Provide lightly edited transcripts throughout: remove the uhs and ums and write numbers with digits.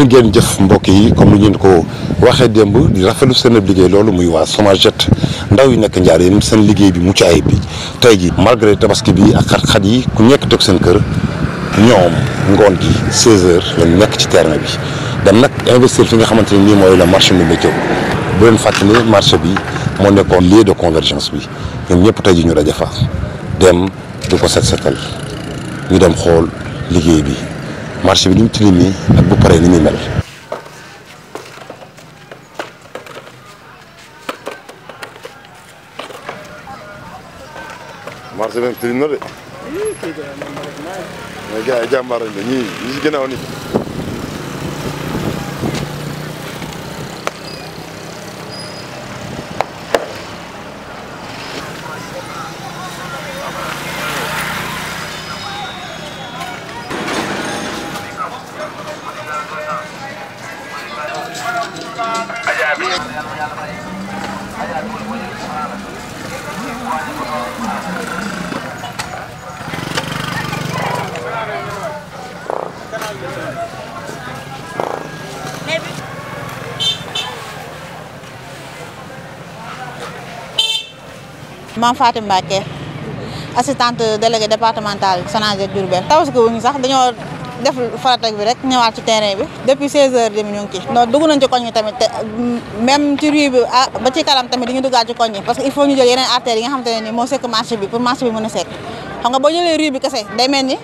jërë ngeen jëf mbokk yi comme ni ngeen ko waxee démb di rafetlu seen liggéey loolu muy waa Sonaged ndaw yi nekk Njaaréem seen liggéey bi mucc ayib bi tey ji malgré tabaski bi ak xat-xat yi ku nekk toog seen kër ñoom ngoon gi 16h lañ nekk ci terrain bi dem nag investir fi nga xamante ne nii mooy le marché Ndoumbé Diop bu leen fàttali ne marché bi moo nekkoon lieu de convergence bi ñoom ñëpp tey ji ñu daje fa dem du ko setal ñu dem xool liggéey bi marché bi ni mu tilimee ak bu paree ni muy mel. marché bi tilim na de. mais gars yi jàmbaar lañ de ñii ñi si ginnaaw ni Mame Fatim Mbacké assistante déléguée départementale Sonaged Diourbel tabaski wuñu sax dañoo def farata bi rek ñëwaat ci terrain bi depuis 16h30 ñu ngi ci non dugg nañ ci koñ yi tamit même ci rue bi ba ci kanam tamit dañuy duggaat ci koñ yi parce que il faut ñu jël yeneen artères yi nga xamante ne nii moo sekk marché bi pour marché bi mën a sekk xam nga boo jëlee rue bi kese day mel ni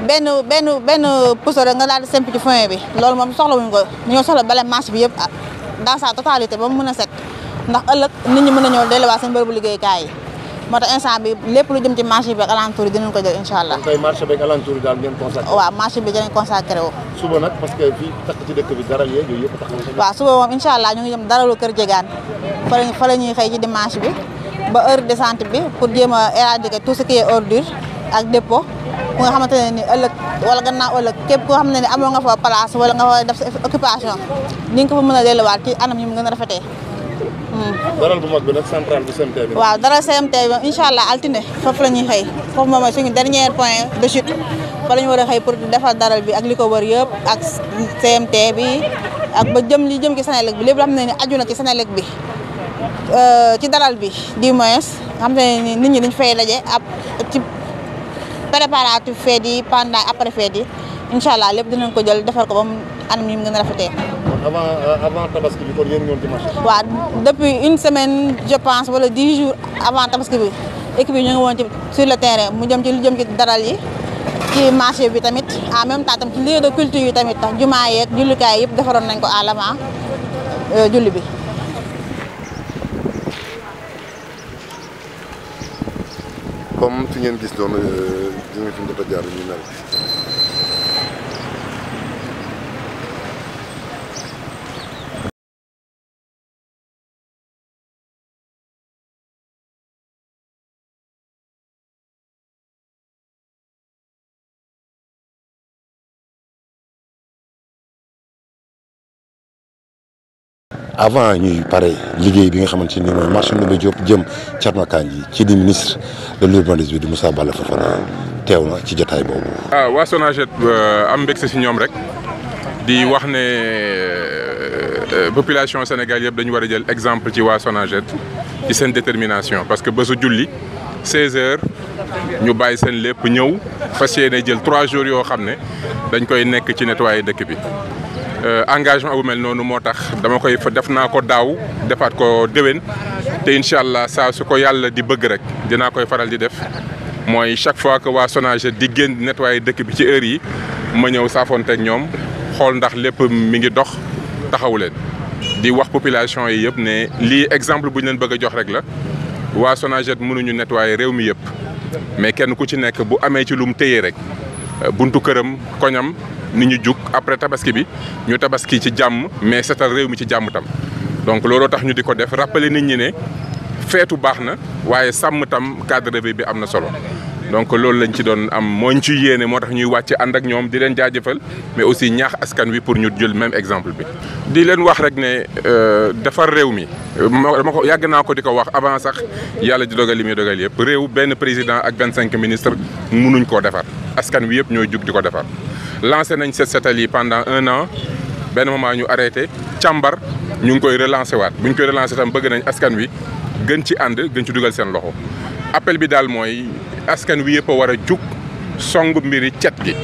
benn pousse rek nga daal di semp ci foin bi loolu moom soxlawuñu ko ñoo soxla bale marché bi yëpp dans sa totalité ba mu mën a sekk ndax ëllëg nit ñi mën a ñëw delluwaat seen bërëbu liggéeykaay yi moo tax instant bi lépp lu jëm ci marché bi ak alentour yi dinañ ko jël incha allah. kon tey marché bi ak alentour yi daal ngeen consacré. waaw marché bi dinañ consacré wu. suba nag parce que fii takk ci dëkk bi dara yeeg yooyu yëpp tax na. waaw suba moom incha allah ñu ngi jëm daralu Kër Jegaan fa la ñuy xëy ci dimanche bi ba heure descente bi pour jéem a éradiquer tout ce qui est ordure ak dépôt ku nga xamante ne ni ëllëg wala gannaaw ëllëg képp koo xam ne ni amoo nga fa place wala nga fa def sa occupation ni nga ko fa mën a delluwaat ci anam yi mu gën a rafetee. daral bu mag bi nag central bu CMT bi. waaw daral CMT bi incha allah altine foofu la ñuy xëy foofu moom mooy suñu dernier point de chute fa la ñu war a xëy pour defar daral bi ak li ko wër yëpp ak CMT bi ak ba li jëm ci Senelec bi lépp loo xam ne ni aju na ci Senelec bi ci daral bi du moins xam ne ni nit ñi dañ fay daje ab ci préparatif fête yi pendant après fête yi incha allah lépp dinañ ko jël defar ko ba mu anam yi mu gën a rafetee. avant tabaski bi kon yéen ñoon ci marché. waaw depuis une semaine je pense wala 10 jours avant tabaski bi équipe yi ñu ngi woon ci sur le terrain mu jëm ci lu jëm ci daral yi ci marché bi tamit en même temps tam ci lieu de culture yi tamit tax jumaa yeeg jullikaay yëpp defaroon nañ ko à l'avant julli bi. comme fi ngeen gis noonu dina fi jot a jaar ñu mel. avant ñuy pare liggéey bi nga xamante ni mooy marché Ndoumbé Diop jëm Thierno Kandji ci di ministre de l'urbanisme di Moussa Balla Fofana teew na ci jotaay boobu. waa Sonaged am mbégte si ñoom rek di wax ne population Sénégal yëpp dañu war a jël exemple ci waa Sonaged ci seen détermination parce que bésu julli 16h ñu bàyyi seen lépp ñëw fas yéene jël 3 jours yoo xam ne dañ koy nekk ci nettoyer dëkk bi. engagement bu mel noonu moo tax dama koy def naa ko daaw defaat ko déwén te incha allah saa su ko yàlla di bëgg rek dinaa koy faral di def mooy chaque fois que waa Sonaged di génn nettoyer dëkk bi ci heure yi ma ñëw saafonte ak ñoom xool ndax lépp mi ngi dox taxawu leen di wax population yi yëpp ne lii exemple bu ñu leen bëgg a jox rek la waa Sonaged mënuñu nettoyer réew mi yëpp mais kenn ku ci nekk bu amee ci lu mu téye rek buntu këram koñam. nit ñu jug après tabaski bi ñu tabaski ci jàmm mais setal réew mi ci jàmm tam donc looloo tax ñu di ko def rappeler nit ñi ne feetu baax na waaye sàmm tam cadre de vie bi am na solo donc loolu lañ ci doon am moo ñu ciy yéene moo tax ñuy wàcc ànd ak ñoom di leen jaajëfal mais aussi ñaax askan wi pour ñu jël même exemple bi. di leen wax rek ne defar réew mi dama ko yàgg naa ko di ko wax avant sax yàlla di dogal li muy dogal yëpp réew benn président ak 25 ministres mënuñ koo defar askan wi yëpp ñooy jug di ko defar. lancé nañ set setal yi pendant 1 an benn moment ñu arrêté càmbar ñu ngi koy relancer waat bu ñu koy relancer tam bëgg nañ askan wi gën ci ànd gën ci dugal seen loxo appel bi daal mooy askan wi yëpp a war a jug song mbiri cet gi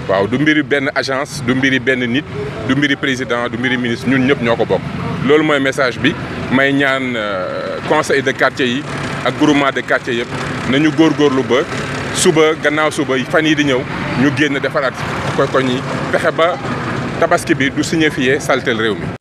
waaw du mbiri benn agence du mbiri benn nit du mbiri président du mbiri ministre ñun ñëpp ñoo ko bokk loolu mooy message bi may ñaan conseil de quartier yi ak groupement de quartier yëpp nañu góorgóorlu ba suba gannaaw suba fan yi di ñëw ñu génn defaraat koñ yi fexe ba tabaski bi du signifier saltel réew mi